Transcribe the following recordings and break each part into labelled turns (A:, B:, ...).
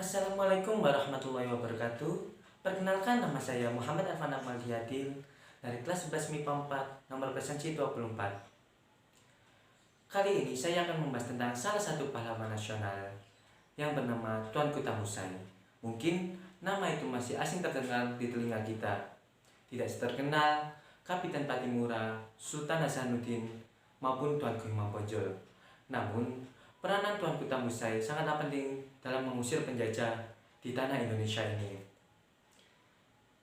A: Assalamualaikum warahmatullahi wabarakatuh. Perkenalkan, nama saya Muhammad Arfan Ahmadiyadil dari kelas 11 MIPA 4 nomor presensi 24. Kali ini saya akan membahas tentang salah satu pahlawan nasional yang bernama Tuanku Tamusai. Mungkin nama itu masih asing terdengar di telinga kita. Tidak terkenal Kapitan Patimura, Sultan Hasanuddin, maupun Tuanku Imam Bonjol. Namun, peranan Tuanku Tamusai sangatlah penting dalam mengusir penjajah di tanah Indonesia ini.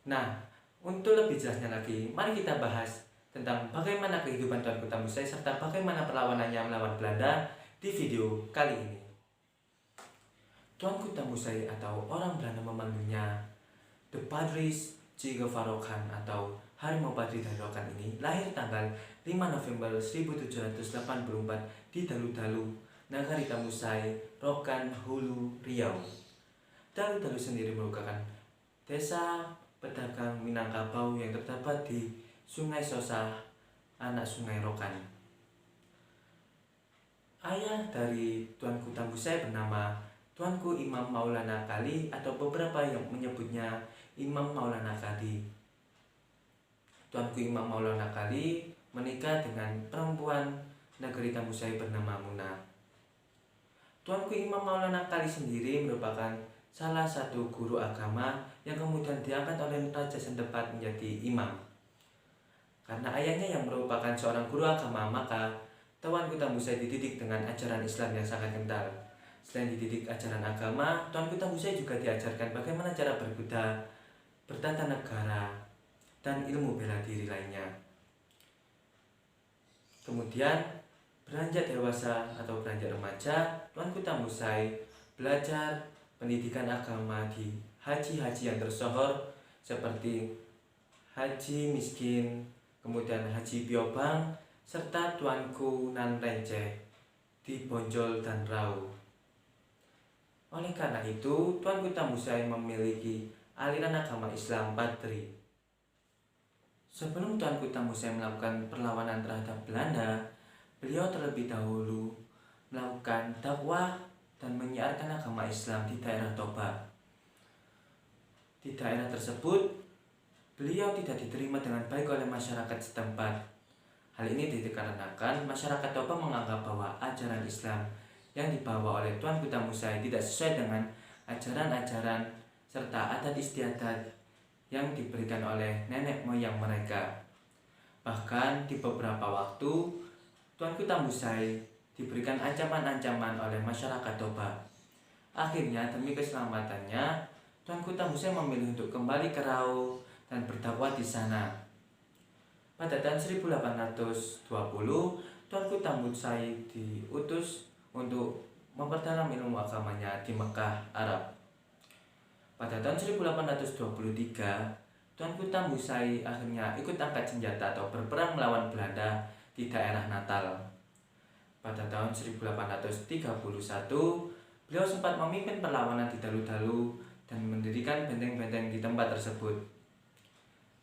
A: Nah, untuk lebih jelasnya lagi, mari kita bahas tentang bagaimana kehidupan Tuanku Tamusai serta bagaimana perlawanannya melawan Belanda di video kali ini. Tuanku Tamusai atau orang Belanda memanggilnya The Padris Che Guevara Khan atau Harimau Padri dari Rokan ini lahir tanggal 5 November 1784 di Dalu-Dalu, Nagari Tamusai, Rokan, Hulu, Riau. Dalu-Dalu sendiri merupakan desa pedagang Minangkabau yang terdapat di Sungai Sosa, anak Sungai Rokan. Ayah dari Tuanku Tamusai bernama Tuanku Imam Maulana Kali atau beberapa yang menyebutnya Imam Maulana Kali. Tuanku Imam Maulana Kali menikah dengan perempuan negeri Tamusai bernama Muna. Tuanku Imam Maulana Kali sendiri merupakan salah satu guru agama yang kemudian diangkat oleh Raja Sendepat menjadi imam. Karena ayahnya yang merupakan seorang guru agama, maka Tuanku Tamusai dididik dengan ajaran Islam yang sangat kental. Selain dididik ajaran agama, Tuanku Tamusai juga diajarkan bagaimana cara berkuda, bertata negara, dan ilmu bela diri lainnya. Kemudian beranjak dewasa atau beranjak remaja, Tuanku Tamusai belajar pendidikan agama di haji-haji yang tersohor seperti Haji Miskin, kemudian Haji Biobang, serta Tuanku Nan Renceh di Bonjol dan Rau. Oleh karena itu, Tuanku Tamusai memiliki aliran agama Islam Padri. Sebelum Tuanku Tamusai melakukan perlawanan terhadap Belanda, beliau terlebih dahulu melakukan dakwah dan menyiarkan agama Islam di daerah Toba. Di daerah tersebut, beliau tidak diterima dengan baik oleh masyarakat setempat. Hal ini dikarenakan masyarakat Toba menganggap bahwa ajaran Islam yang dibawa oleh Tuanku Tamusai tidak sesuai dengan ajaran-ajaran serta adat istiadat yang diberikan oleh nenek moyang mereka. Bahkan di beberapa waktu, Tuanku Tamusai diberikan ancaman-ancaman oleh masyarakat Toba. Akhirnya demi keselamatannya, Tuanku Tamusai memilih untuk kembali ke Rau dan berdakwah di sana. Pada tahun 1820, Tuanku Tamusai diutus untuk memperdalam ilmu agamanya di Mekah, Arab. Pada tahun 1823, Tuanku Tamusai akhirnya ikut angkat senjata atau berperang melawan Belanda di daerah Natal. Pada tahun 1831, beliau sempat memimpin perlawanan di Dalu-Dalu dan mendirikan benteng-benteng di tempat tersebut.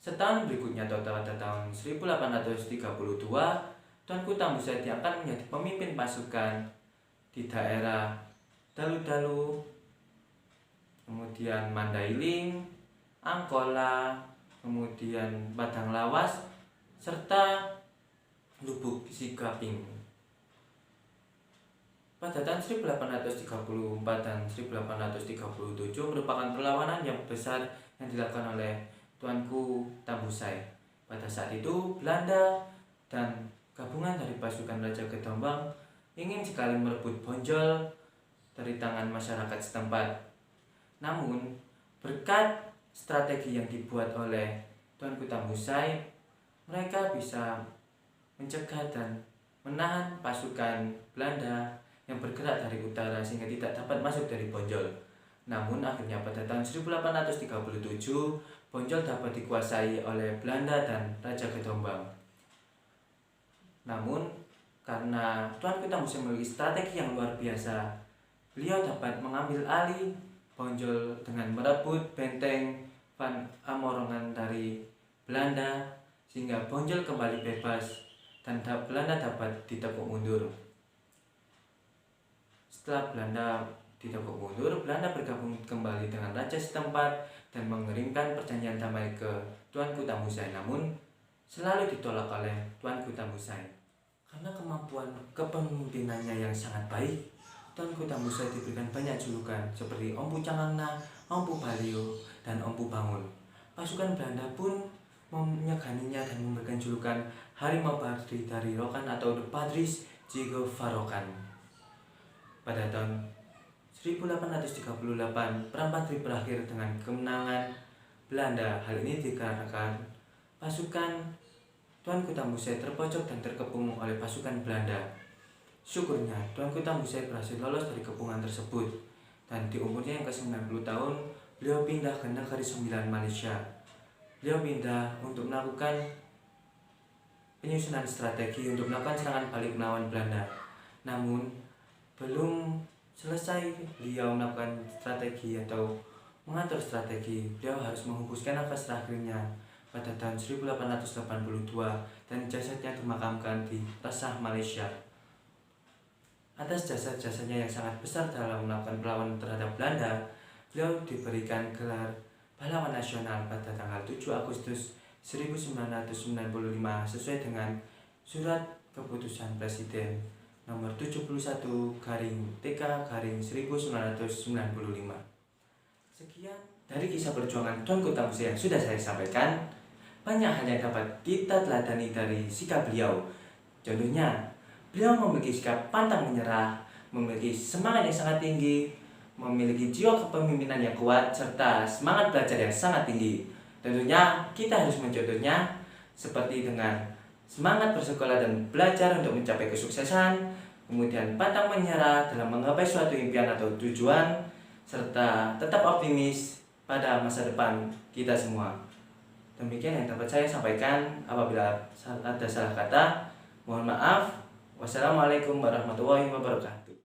A: Setahun berikutnya atau pada tahun 1832, Tuanku Tamusai diangkat menjadi pemimpin pasukan di daerah Dalu-Dalu, kemudian Mandailing, Angkola, kemudian Padang Lawas, serta Lubuk Sikaping. Pada tahun 1834 dan 1837 merupakan perlawanan yang besar yang dilakukan oleh Tuanku Tamusai. Pada saat itu Belanda dan gabungan dari pasukan Raja Gedombang ingin sekali merebut Bonjol dari tangan masyarakat setempat. Namun, berkat strategi yang dibuat oleh Tuanku Tamusai, mereka bisa mencegah dan menahan pasukan Belanda yang bergerak dari utara sehingga tidak dapat masuk dari Bonjol. Namun akhirnya pada tahun 1837, Bonjol dapat dikuasai oleh Belanda dan Raja Gedombang. Namun, karena Tuanku Tamusai memiliki strategi yang luar biasa, beliau dapat mengambil alih Bonjol dengan merebut benteng Van Amorongan dari Belanda sehingga Bonjol kembali bebas dan Belanda dapat ditekuk mundur. Setelah Belanda Di Tepuk Mundur, Belanda bergabung kembali dengan raja setempat dan mengirimkan perjanjian damai ke Tuanku Tambusai, namun selalu ditolak oleh Tuanku Tambusai. Karena kemampuan kepemimpinannya yang sangat baik, Tuanku Tambusai diberikan banyak julukan seperti Ompu Cangangna, Ompu Balio, dan Ompu Bangun. Pasukan Belanda pun menyeganinya dan memberikan julukan Harimau Badri dari Rokan atau The Padris Jigo Farokan. Pada tahun 1838, Perang Padri berakhir dengan kemenangan Belanda. Hal ini dikarenakan pasukan Tuanku Tambusai terpojok dan terkepung oleh pasukan Belanda. Syukurnya, Tuanku Tambusai berhasil lolos dari kepungan tersebut, dan di umurnya yang ke-90 tahun, beliau pindah ke negeri Sembilan, Malaysia. Beliau pindah untuk melakukan penyusunan strategi untuk melakukan serangan balik melawan Belanda. Namun, belum selesai beliau melakukan strategi atau mengatur strategi, beliau harus menghembuskan nafas terakhirnya pada tahun 1882 dan jasadnya dimakamkan di Rasah, Malaysia. Atas jasa-jasanya yang sangat besar dalam melakukan perlawanan terhadap Belanda, beliau diberikan gelar pahlawan nasional pada tanggal 7 Agustus 1995 sesuai dengan surat keputusan Presiden nomor 71/TK/1995. Sekian dari kisah perjuangan Tuanku Tambusai yang sudah saya sampaikan. Banyak hal yang dapat kita teladani dari sikap beliau. Contohnya, beliau memiliki sikap pantang menyerah, memiliki semangat yang sangat tinggi, memiliki jiwa kepemimpinan yang kuat, serta semangat belajar yang sangat tinggi. Tentunya kita harus mencontohnya seperti dengan semangat bersekolah dan belajar untuk mencapai kesuksesan, kemudian pantang menyerah dalam menggapai suatu impian atau tujuan, serta tetap optimis pada masa depan kita semua. Demikian yang dapat saya sampaikan. Apabila ada salah kata, mohon maaf. Wassalamualaikum warahmatullahi wabarakatuh.